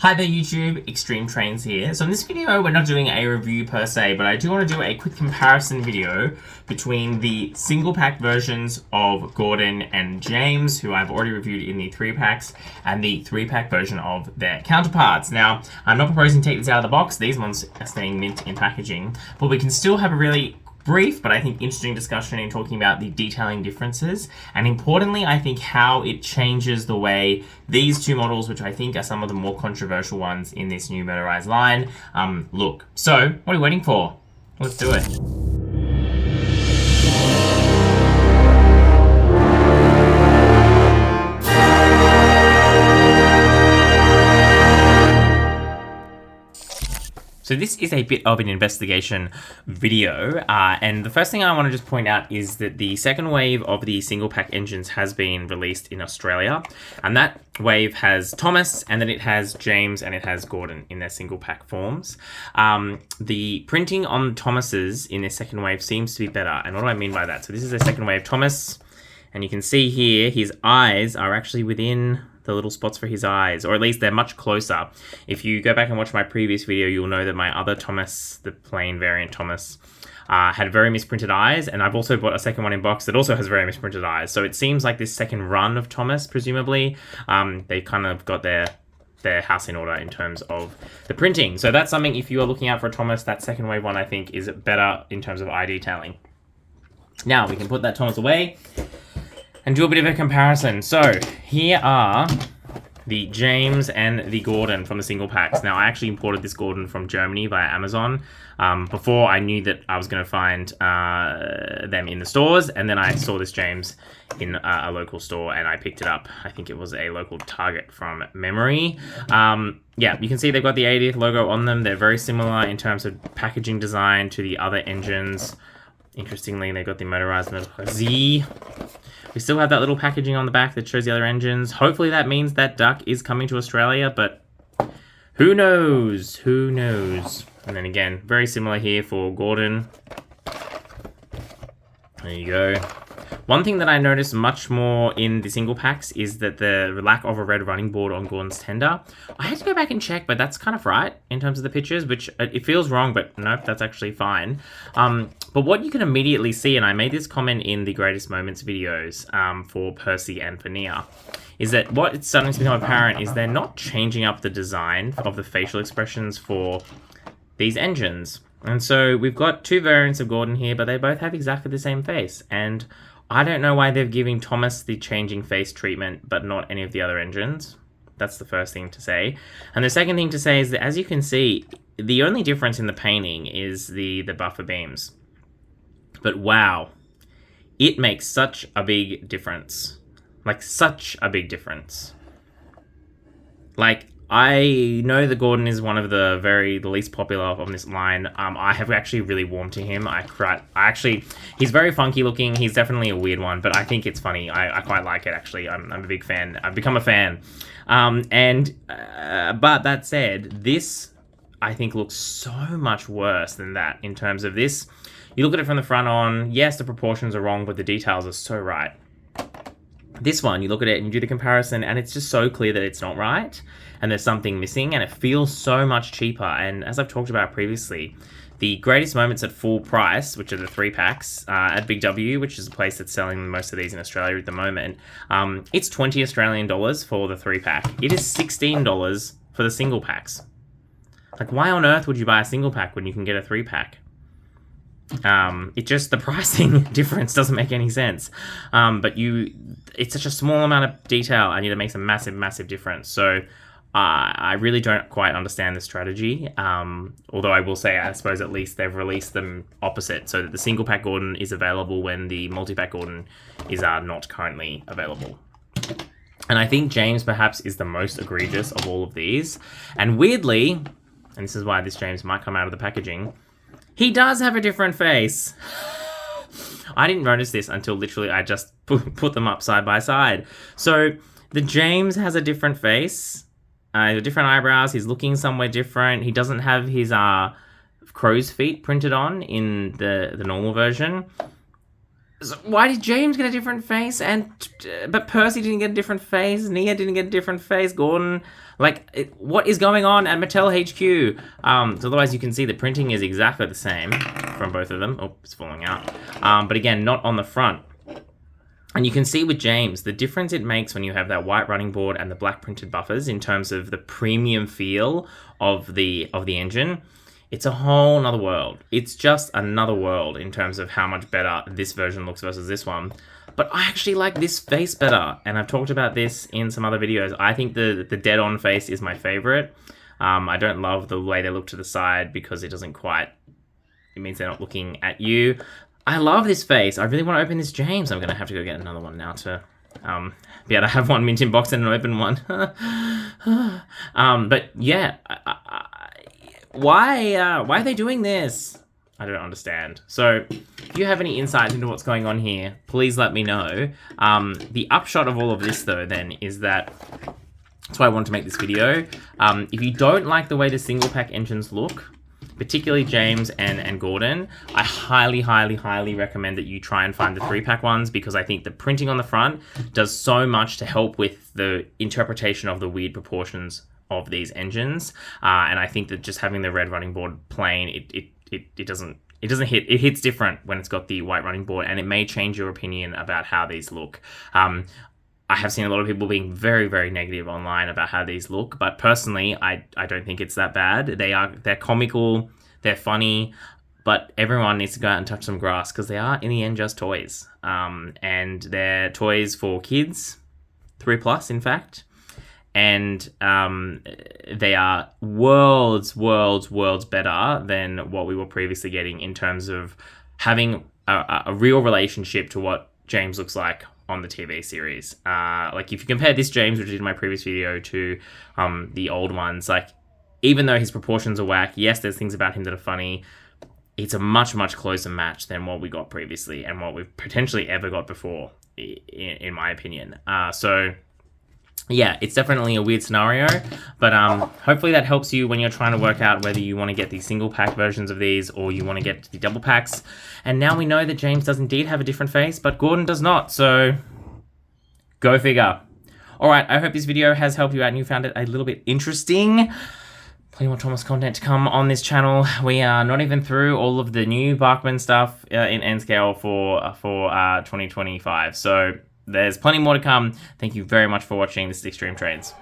Hi there YouTube, Extreme Trains here. So in this video we're not doing a review per se, but I do want to do a quick comparison video between the single pack versions of Gordon and James, who I've already reviewed in the 3-packs, and the 3-pack version of their counterparts. Now, I'm not proposing to take this out of the box, these ones are staying mint in packaging, but we can still have a really brief, but I think interesting discussion in talking about the detailing differences, and importantly, I think how it changes the way these two models, which I think are some of the more controversial ones in this new motorized line, look. So, what are we waiting for? Let's do it. So this is a bit of an investigation video, and the first thing I want to just point out is that the second wave of the single pack engines has been released in Australia, and that wave has Thomas, and then it has James, and it has Gordon in their single pack forms. The printing on Thomas's in their second wave seems to be better, and what do I mean by that? So this is a second wave Thomas, and you can see here his eyes are actually within the little spots for his eyes, or at least they're much closer. If you go back and watch my previous video, you'll know that my other Thomas, the plain variant Thomas, had very misprinted eyes, and I've also bought a second one in box that also has very misprinted eyes. So it seems like this second run of Thomas, presumably, they kind of got their house in order in terms of the printing. So that's something, if you are looking out for a Thomas, that second wave one I think is better in terms of eye detailing. Now we can put that Thomas away and do a bit of a comparison. So here are the James and the Gordon from the single packs. Now I actually imported this Gordon from Germany via Amazon before I knew that I was going to find them in the stores, and then I saw this James in a local store and I picked it up. I think it was a local Target from memory. Yeah, you can see they've got the 80th logo on them. They're very similar in terms of packaging design to the other engines. Interestingly, they've got the motorized Z. We still have that little packaging on the back that shows the other engines. Hopefully that means that duck is coming to Australia, but who knows? Who knows? And then again, very similar here for Gordon. There you go. One thing that I noticed much more in the single packs is that the lack of a red running board on Gordon's tender. I had to go back and check, but that's kind of right in terms of the pictures, which it feels wrong, but nope, that's actually fine. But what you can immediately see, and I made this comment in the Greatest Moments videos for Percy and for Nia, is that what it's starting to become apparent is they're not changing up the design of the facial expressions for these engines. And so we've got two variants of Gordon here, but they both have exactly the same face. And I don't know why they're giving Thomas the changing face treatment, but not any of the other engines. That's the first thing to say. And the second thing to say is that, as you can see, the only difference in the painting is the buffer beams. But wow, it makes such a big difference. Like, such a big difference. Like, I know that Gordon is one of the least popular on this line. I have actually really warmed to him. He's very funky looking. He's definitely a weird one, but I think it's funny. I quite like it, actually. I'm a big fan. I've become a fan. But that said, this, I think, looks so much worse than that in terms of this. You look at it from the front on, yes, the proportions are wrong, but the details are so right. This one, you look at it and you do the comparison, and it's just so clear that it's not right, and there's something missing, and it feels so much cheaper. And as I've talked about previously, the Greatest Moments at full price, which are the 3-packs, at Big W, which is a place that's selling most of these in Australia at the moment, it's $20 Australian for the 3-pack. It is $16 for the single packs. Like, why on earth would you buy a single pack when you can get a 3-pack? The pricing difference doesn't make any sense. But it's such a small amount of detail, and it makes a massive, massive difference. So I really don't quite understand the strategy. Although I will say, I suppose at least they've released them opposite, so that the single pack Gordon is available when the multi-pack Gordon is not currently available. And I think James perhaps is the most egregious of all of these. And weirdly, and this is why this James might come out of the packaging, he does have a different face. I didn't notice this until literally I just put them up side by side. So the James has a different face, different eyebrows. He's looking somewhere different. He doesn't have his crow's feet printed on in the normal version. So why did James get a different face, but Percy didn't get a different face, Nia didn't get a different face, Gordon? Like, what is going on at Mattel HQ? So otherwise you can see the printing is exactly the same from both of them. Oh, it's falling out. But again, not on the front. And you can see with James, the difference it makes when you have that white running board and the black printed buffers in terms of the premium feel of the engine. It's a whole nother world. It's just another world in terms of how much better this version looks versus this one. But I actually like this face better, and I've talked about this in some other videos. I think the dead-on face is my favorite. I don't love the way they look to the side because it means they're not looking at you. I love this face. I really want to open this James. I'm going to have to go get another one now to be able to have one mint in box and an open one. But yeah, why are they doing this? I don't understand. So if you have any insights into what's going on here, please let me know. The upshot of all of this, though, then, is that that's why I wanted to make this video. If you don't like the way the single pack engines look, particularly James and Gordon, I highly, highly, highly recommend that you try and find the 3-pack ones, because I think the printing on the front does so much to help with the interpretation of the weird proportions of these engines. And I think that just having the red running board plain, it doesn't hit. It hits different when it's got the white running board, and it may change your opinion about how these look. I have seen a lot of people being very, very negative online about how these look, but personally, I don't think it's that bad. They're comical, they're funny, but everyone needs to go out and touch some grass, because they are, in the end, just toys. And they're toys for kids, 3+, in fact. And they are worlds better than what we were previously getting in terms of having a real relationship to what James looks like on the TV series. Like, if you compare this James, which I did in my previous video, to the old ones, like, even though his proportions are whack, yes, there's things about him that are funny, it's a much closer match than what we got previously and what we've potentially ever got before, in my opinion. So yeah, it's definitely a weird scenario, but hopefully that helps you when you're trying to work out whether you want to get the single pack versions of these or you want to get the double packs. And now we know that James does indeed have a different face, but Gordon does not, so go figure. Alright, I hope this video has helped you out and you found it a little bit interesting. Plenty more Thomas content to come on this channel. We are not even through all of the new Bachmann stuff in N-Scale for 2025, so there's plenty more to come. Thank you very much for watching. This is Extreme Trains.